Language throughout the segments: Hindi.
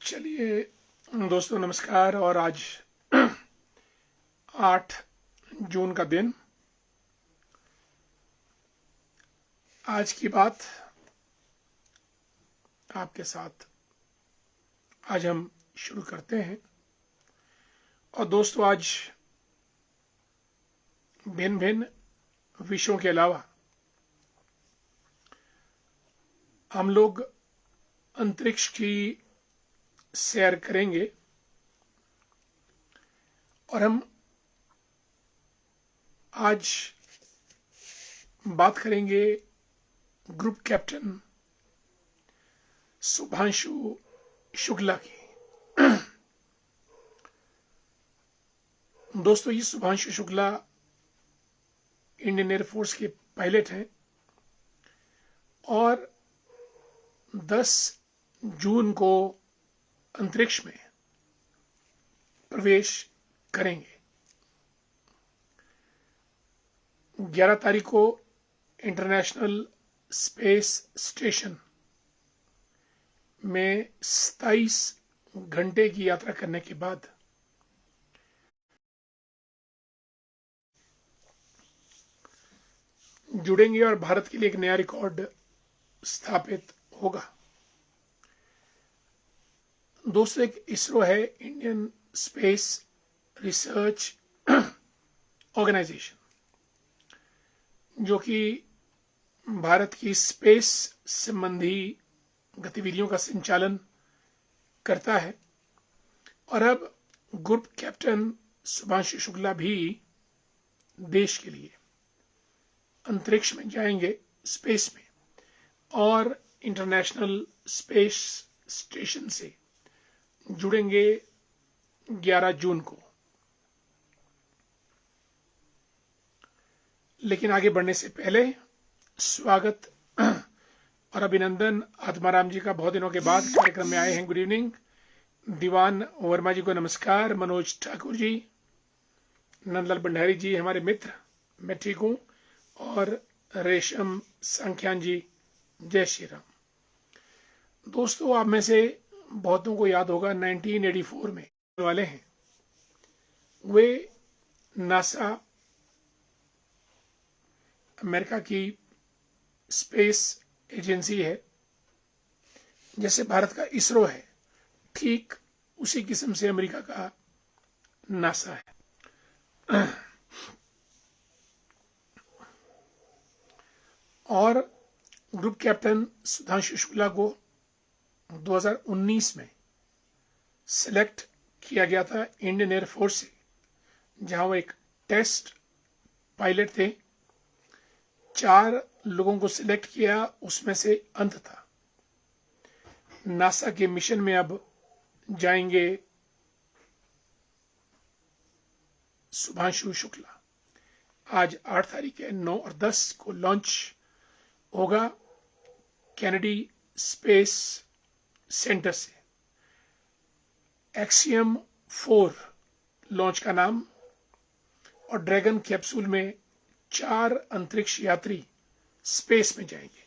चलिए दोस्तों, नमस्कार। और आज 8 जून का दिन। आज की बात आपके साथ आज हम शुरू करते हैं। और दोस्तों, आज भिन्न भिन्न विषयों के अलावा हम लोग अंतरिक्ष की सैर करेंगे और हम आज बात करेंगे ग्रुप कैप्टन शुभांशु शुक्ला की। दोस्तों, ये शुभांशु शुक्ला इंडियन एयरफोर्स के पायलट हैं और 10 जून को अंतरिक्ष में प्रवेश करेंगे। 11 तारीख को इंटरनेशनल स्पेस स्टेशन में 27 घंटे की यात्रा करने के बाद जुड़ेंगे और भारत के लिए एक नया रिकॉर्ड स्थापित होगा। दोस्तों, एक इसरो है, इंडियन स्पेस रिसर्च ऑर्गेनाइजेशन, जो कि भारत की स्पेस संबंधी गतिविधियों का संचालन करता है। और अब ग्रुप कैप्टन शुभांशु शुक्ला भी देश के लिए अंतरिक्ष में जाएंगे, स्पेस में, और इंटरनेशनल स्पेस स्टेशन से जुड़ेंगे 11 जून को। लेकिन आगे बढ़ने से पहले स्वागत और अभिनंदन आत्माराम जी का बहुत दिनों के बाद कार्यक्रम में आए हैं। Good evening. दीवान वर्मा जी को नमस्कार। मनोज ठाकुर जी, नंदलाल भंडारी जी हमारे मित्र, मैं ठीक हूं। और रेशम संख्यान जी, जय श्री राम। दोस्तों, आप में से बहुतों को याद होगा 1984 में वाले हैं, वे नासा, अमेरिका की स्पेस एजेंसी है। जैसे भारत का इसरो है, ठीक उसी किस्म से अमेरिका का नासा है। और ग्रुप कैप्टन शुभांशु शुक्ला को 2019 में सिलेक्ट किया गया था इंडियन एयरफोर्स से, जहां वो एक टेस्ट पायलट थे। 4 लोगों को सिलेक्ट किया, उसमें से अंत था। नासा के मिशन में अब जाएंगे शुभांशु शुक्ला। आज 8 तारीख है, 9 और 10 को लॉन्च होगा कैनेडी स्पेस सेंटर से। एक्सियम 4 लॉन्च का नाम। और ड्रैगन कैप्सूल में 4 अंतरिक्ष यात्री स्पेस में जाएंगे।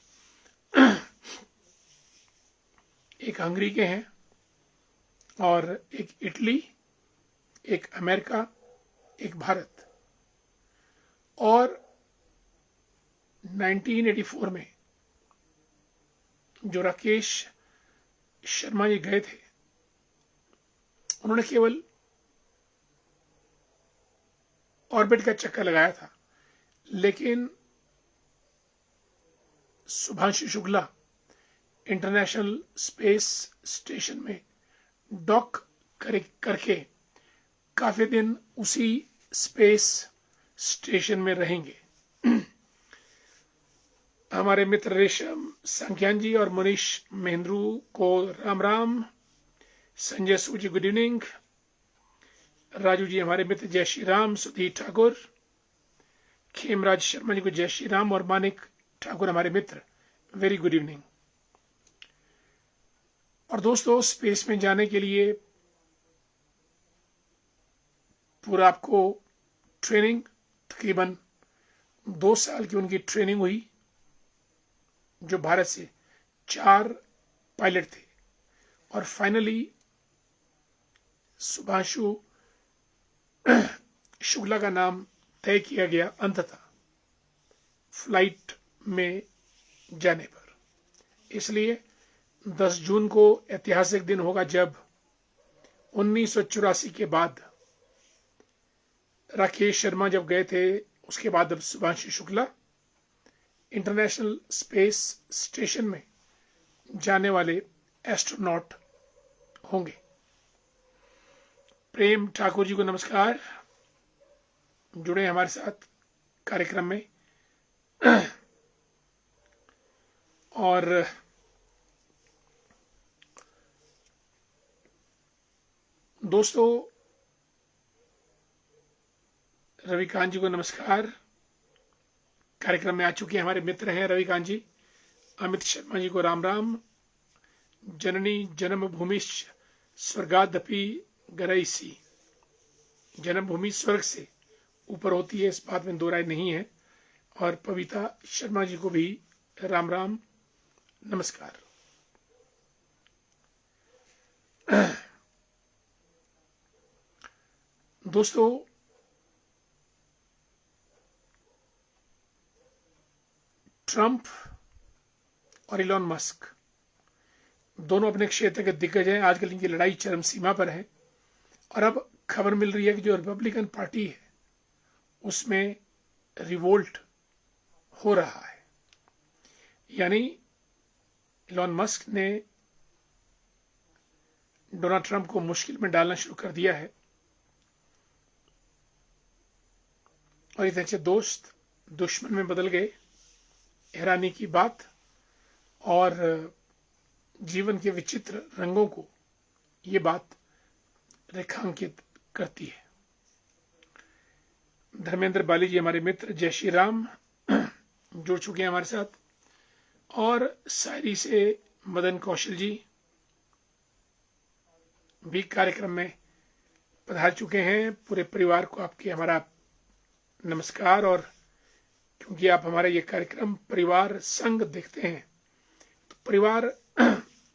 एक हंगरी के हैं और एक इटली, एक अमेरिका, एक भारत। और 1984 में जो राकेश शर्मा जी गए थे, उन्होंने केवल ऑर्बिट का चक्कर लगाया था। लेकिन Shubhanshu Shukla international space station में डॉक करके काफी दिन उसी स्पेस स्टेशन में रहेंगे। हमारे मित्र रेशम संख्यान जी और मनीष महेंद्रू को राम राम। संजय सूजी, गुड इवनिंग। राजू जी हमारे मित्र, जय श्री राम। सुधीर ठाकुर, खेमराज शर्मा जी को जय श्री राम। और मानिक ठाकुर हमारे मित्र, वेरी गुड इवनिंग। और दोस्तों, स्पेस में जाने के लिए पूरा आपको ट्रेनिंग, तकरीबन 2 साल की उनकी ट्रेनिंग हुई, जो भारत से 4 पायलट थे। और फाइनली शुभांशु शुक्ला का नाम तय किया गया अंततः फ्लाइट में जाने पर। इसलिए 10 जून को ऐतिहासिक दिन होगा जब 1984 के बाद राकेश शर्मा जब गए थे, उसके बाद अब Shubhanshu Shukla international space station में जाने वाले एस्ट्रोनॉट होंगे। प्रेम ठाकुर जी को नमस्कार, जुड़े हमारे साथ कार्यक्रम में। और दोस्तों, रविकांत जी को नमस्कार, कार्यक्रम में आ चुके हैं हमारे मित्र हैं रविकांत जी। अमित शर्मा जी को राम राम। जननी जन्मभूमिश्च स्वर्गादपि गरईसी, जन्मभूमि स्वर्ग से ऊपर होती है, इस बात में दो राय नहीं है। और पविता शर्मा जी को भी राम राम, नमस्कार। दोस्तों, ट्रंप और इलॉन मस्क दोनों अपने क्षेत्र के दिग्गज हैं। आजकल इनकी लड़ाई चरम सीमा पर है और अब खबर मिल रही है कि जो रिपब्लिकन पार्टी है उसमें रिवोल्ट हो रहा है। यानी इलॉन मस्क ने डोनाल्ड ट्रंप को मुश्किल में डालना शुरू कर दिया है और इतने अच्छे दोस्त दुश्मन में बदल गए। हैरानी की बात और जीवन के विचित्र रंगों को ये बात रेखांकित करती है। धर्मेंद्र बाली जी हमारे मित्र, जय श्री राम, जुड़ चुके हैं हमारे साथ। और शायरी से मदन कौशल जी भी कार्यक्रम में पधार चुके हैं। पूरे परिवार को आपके हमारा नमस्कार। और क्योंकि आप हमारा ये कार्यक्रम परिवार संग देखते हैं तो परिवार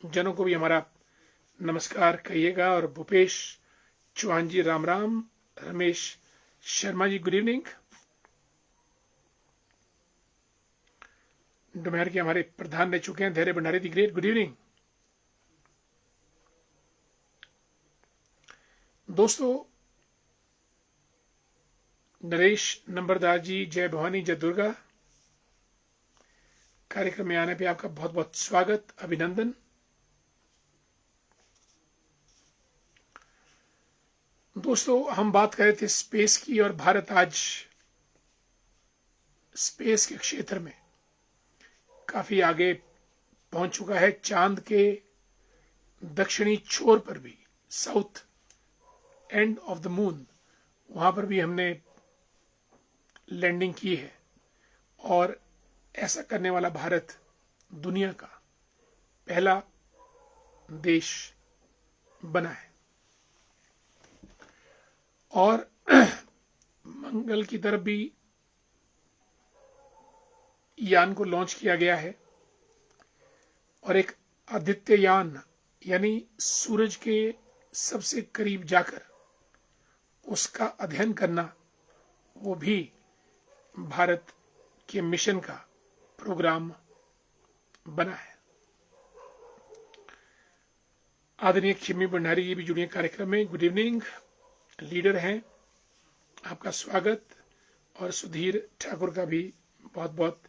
जनों को भी हमारा नमस्कार कहिएगा। और भूपेश चौहान जी राम राम। Ramesh Sharma ji good evening. डोमेहर के हमारे प्रधान रह चुके हैं धैर्य Bhandari the great, good evening. दोस्तों, नरेश नंबरदार जी, जय भवानी जय दुर्गा, कार्यक्रम में आने पे आपका बहुत बहुत स्वागत, अभिनंदन। दोस्तों, हम बात कर रहे थे स्पेस की और भारत आज स्पेस के क्षेत्र में काफी आगे पहुंच चुका है। चांद के दक्षिणी छोर पर भी, south end of the moon, वहां पर भी हमने लैंडिंग की है। और ऐसा करने वाला भारत दुनिया का पहला देश बना है। और मंगल की तरफ भी यान को लॉन्च किया गया है। और एक आदित्य यान यानी सूरज के सबसे करीब जाकर उसका अध्ययन करना, वो भी भारत के मिशन का प्रोग्राम बना है। आदरणीय खिम्मी भंडारी जी भी जुड़े कार्यक्रम में, गुड इवनिंग। लीडर हैं, आपका स्वागत। और सुधीर ठाकुर का भी बहुत बहुत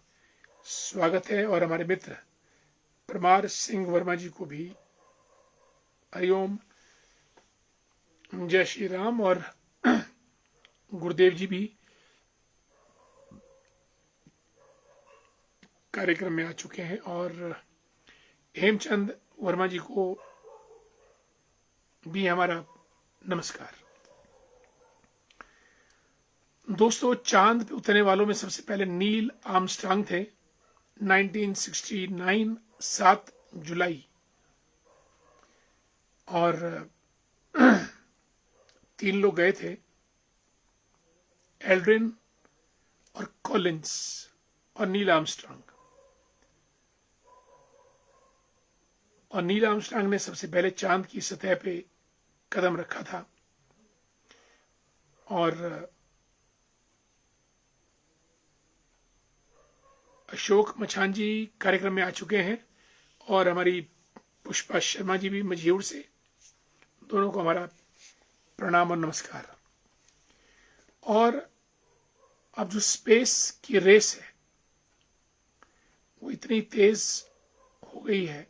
स्वागत है। और हमारे मित्र परमार सिंह वर्मा जी को भी हरिओम, जय श्री राम। और गुरुदेव जी भी कार्यक्रम में आ चुके हैं। और हेमचंद वर्मा जी को भी हमारा नमस्कार। दोस्तों, चांद पे उतरने वालों में सबसे पहले नील आर्मस्ट्रांग थे। 1969 7 जुलाई। और 3 लोग गए थे, एल्ड्रिन और कॉलिंस और नील आर्मस्ट्रांग। और नील आर्मस्ट्रांग ने सबसे पहले चांद की सतह पे कदम रखा था। और अशोक मछान जी कार्यक्रम में आ चुके हैं और हमारी पुष्पा शर्मा जी भी मझीउड़ से। दोनों को हमारा प्रणाम और नमस्कार। और अब जो स्पेस की रेस है वो इतनी तेज हो गई है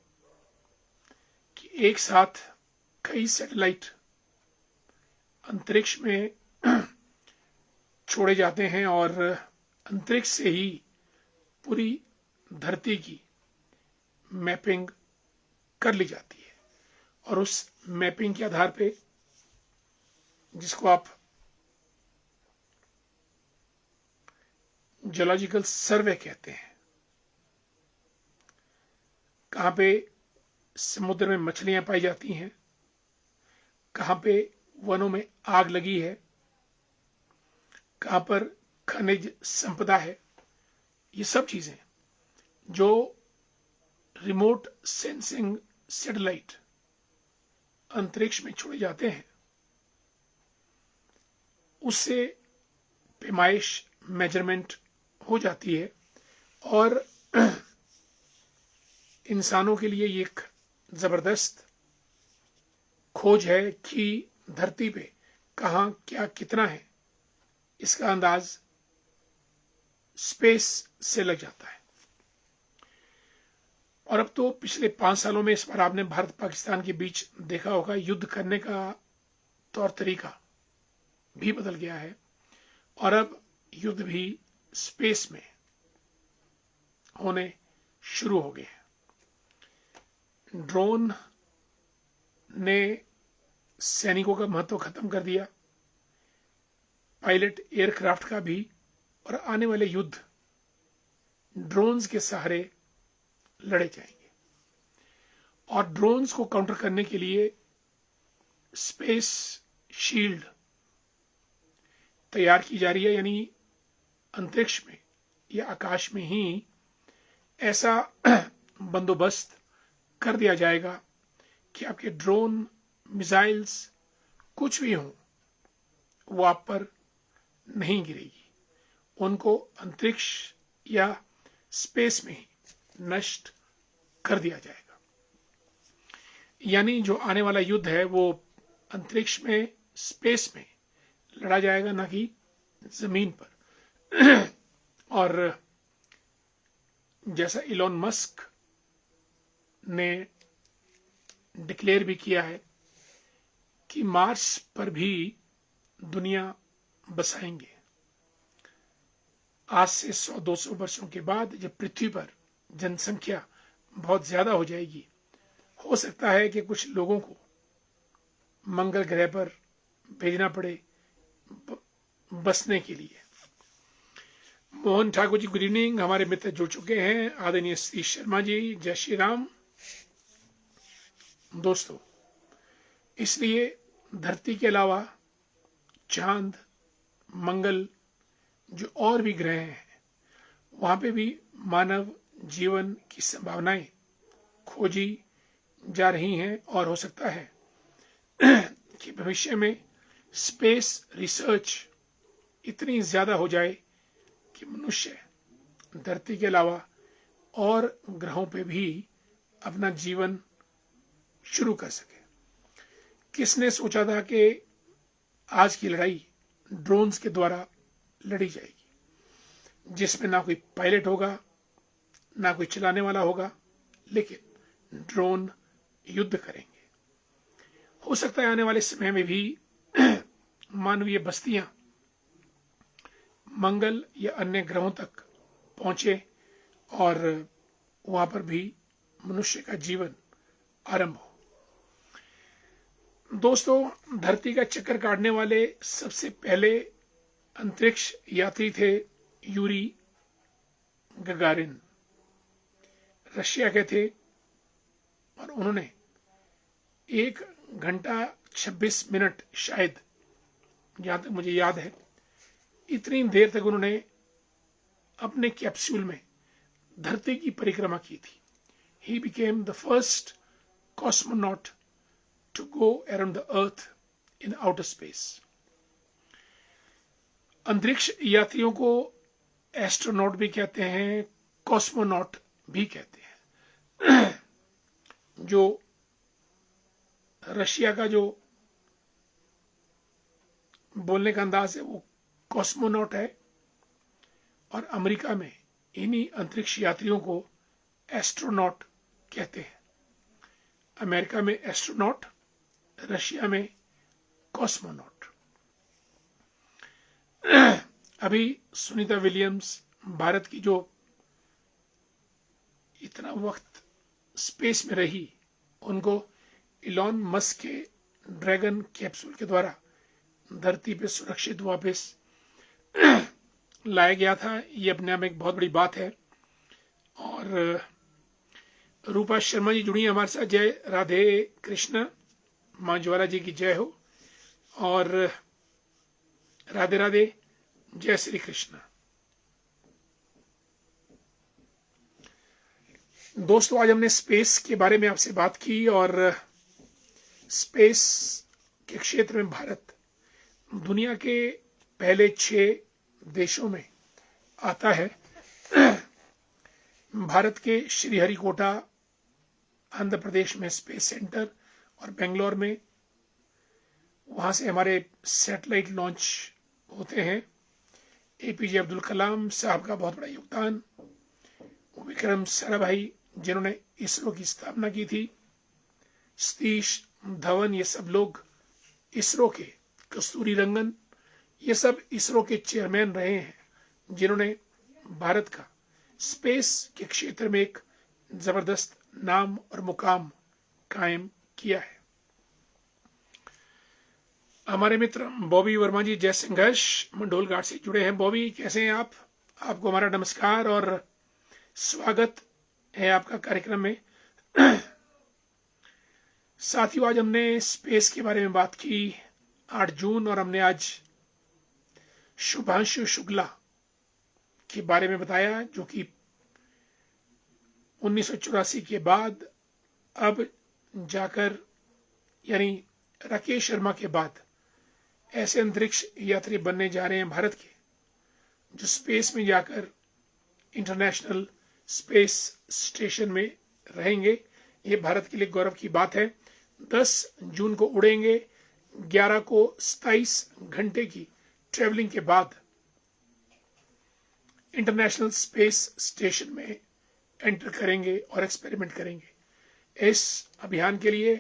कि एक साथ कई सैटेलाइट अंतरिक्ष में छोड़े जाते हैं और अंतरिक्ष से ही पूरी धरती की मैपिंग कर ली जाती है। और उस मैपिंग के आधार पे, जिसको आप जियोलॉजिकल सर्वे कहते हैं, कहाँ पे समुद्र में मछलियां पाई जाती हैं, कहाँ पे वनों में आग लगी है, कहाँ पर खनिज संपदा है, ये सब चीजें जो रिमोट सेंसिंग सैटेलाइट अंतरिक्ष में छोड़े जाते हैं, उससे पैमाइश मेजरमेंट हो जाती है। और इंसानों के लिए ये एक जबरदस्त खोज है कि धरती पे कहाँ क्या कितना है, इसका अंदाज स्पेस से लग जाता है। और अब तो पिछले 5 सालों में इस बार आपने भारत पाकिस्तान के बीच देखा होगा, युद्ध करने का तौर तरीका भी बदल गया है और अब युद्ध भी स्पेस में होने शुरू हो गए हैं। ड्रोन ने सैनिकों का महत्व खत्म कर दिया, पायलट एयरक्राफ्ट का भी, और आने वाले युद्ध ड्रोन्स के सहारे लड़े जाएंगे। और ड्रोन्स को काउंटर करने के लिए स्पेस शील्ड तैयार की जा रही है, यानी अंतरिक्ष में या आकाश में ही ऐसा बंदोबस्त कर दिया जाएगा कि आपके ड्रोन, मिसाइल्स कुछ भी हों, वो आप पर नहीं गिरेगी, उनको अंतरिक्ष या स्पेस में ही नष्ट कर दिया जाएगा। यानी जो आने वाला युद्ध है वो अंतरिक्ष में, स्पेस में लड़ा जाएगा, ना कि जमीन पर। और जैसा इलॉन मस्क ने डिक्लेयर भी किया है कि मार्स पर भी दुनिया बसाएंगे। आज से 100-200 वर्षों के बाद जब पृथ्वी पर जनसंख्या बहुत ज्यादा हो जाएगी, हो सकता है कि कुछ लोगों को मंगल ग्रह पर भेजना पड़े बसने के लिए। Mohan Thakur ji, good evening. हमारे मित्र जुड़ चुके हैं, आदरणीय श्री शर्मा जी, जय श्री राम। दोस्तों, इसलिए धरती के अलावा चांद, मंगल, जो और भी ग्रह हैं, वहां पे भी मानव जीवन की संभावनाएं खोजी जा रही हैं। और हो सकता है कि भविष्य में स्पेस रिसर्च इतनी ज्यादा हो जाए कि मनुष्य धरती के अलावा और ग्रहों पे भी अपना जीवन शुरू कर सके। किसने सोचा था कि आज की लड़ाई ड्रोन्स के द्वारा लड़ी जाएगी, जिसमें ना कोई पायलट होगा, ना कोई चलाने वाला होगा, लेकिन ड्रोन युद्ध करेंगे। हो सकता है आने वाले समय में भी मानवीय बस्तियां मंगल या अन्य ग्रहों तक पहुंचे और वहां पर भी मनुष्य का जीवन आरंभ हो। दोस्तों, धरती का चक्कर काटने वाले सबसे पहले अंतरिक्ष यात्री थे यूरी गगारिन, रशिया के थे। और उन्होंने 1 घंटा 26 मिनट, शायद जहां तक मुझे याद है, इतनी देर तक उन्होंने अपने कैप्सूल में धरती की परिक्रमा की थी। He became the first cosmonaut to go around the earth in outer space. अंतरिक्ष यात्रियों को एस्ट्रोनॉट भी कहते हैं, कॉस्मोनॉट भी कहते हैं। जो रशिया का जो बोलने का अंदाज है वो कॉस्मोनॉट है, और अमेरिका में इन्हीं अंतरिक्ष यात्रियों को एस्ट्रोनॉट कहते हैं। अमेरिका में एस्ट्रोनॉट, रशिया में कॉस्मोनॉट। अभी सुनीता विलियम्स भारत की जो इतना वक्त स्पेस में रही, उनको इलॉन मस्क के ड्रैगन कैप्सूल के द्वारा धरती पे सुरक्षित वापस लाया गया था। ये अपने आप में एक बहुत बड़ी बात है। और रूपा शर्मा जी जुड़ी हमारे साथ। जय राधे कृष्ण, मां ज्वाला जी की जय हो, और राधे राधे, जय श्री कृष्ण। दोस्तों, आज हमने स्पेस के बारे में आपसे बात की, और स्पेस के क्षेत्र में भारत दुनिया के पहले 6 देशों में आता है। भारत के श्रीहरिकोटा आंध्र प्रदेश में स्पेस सेंटर, और बेंगलोर में, वहां से हमारे सैटेलाइट लॉन्च होते हैं। एपीजे अब्दुल कलाम साहब का बहुत बड़ा योगदान, विक्रम साराभाई जिन्होंने इसरो की स्थापना की थी, सतीश धवन, ये सब लोग इसरो के, कस्तूरी रंगन, ये सब इसरो के चेयरमैन रहे हैं, जिन्होंने भारत का स्पेस के क्षेत्र में एक जबरदस्त नाम और मुकाम कायम किया है। हमारे मित्र बॉबी वर्मा जी जय संघर्ष मंडोल घाट से जुड़े हैं। बॉबी, कैसे हैं आप? आपको हमारा नमस्कार और स्वागत है आपका कार्यक्रम में। साथियों, आज हमने स्पेस के बारे में बात की, 8 जून, और हमने आज शुभांशु शुक्ला के बारे में बताया, जो कि 1984 के बाद अब जाकर, यानी राकेश शर्मा के बाद, ऐसे अंतरिक्ष यात्री बनने जा रहे हैं भारत के, जो स्पेस में जाकर इंटरनेशनल स्पेस स्टेशन में रहेंगे। ये भारत के लिए गौरव की बात है। 10 जून को उड़ेंगे, 11 को 27 घंटे की ट्रेवलिंग के बाद इंटरनेशनल स्पेस स्टेशन में एंटर करेंगे और एक्सपेरिमेंट करेंगे। इस अभियान के लिए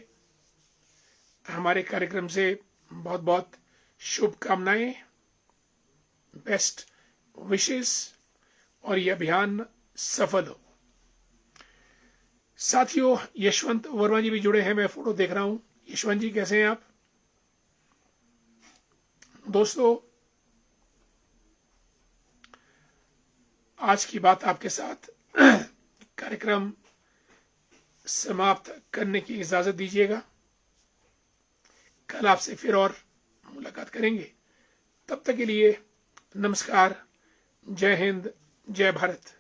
हमारे कार्यक्रम से बहुत बहुत शुभकामनाएं, बेस्ट विशेस, और यह अभियान सफल हो। साथियों, यशवंत वर्मा जी भी जुड़े हैं, मैं फोटो देख रहा हूं। यशवंत जी, कैसे हैं आप? दोस्तों, आज की बात आपके साथ कार्यक्रम समाप्त करने की इजाजत दीजिएगा। कल आपसे फिर और मुलाकात करेंगे। तब तक के लिए नमस्कार, जय हिंद, जय भारत।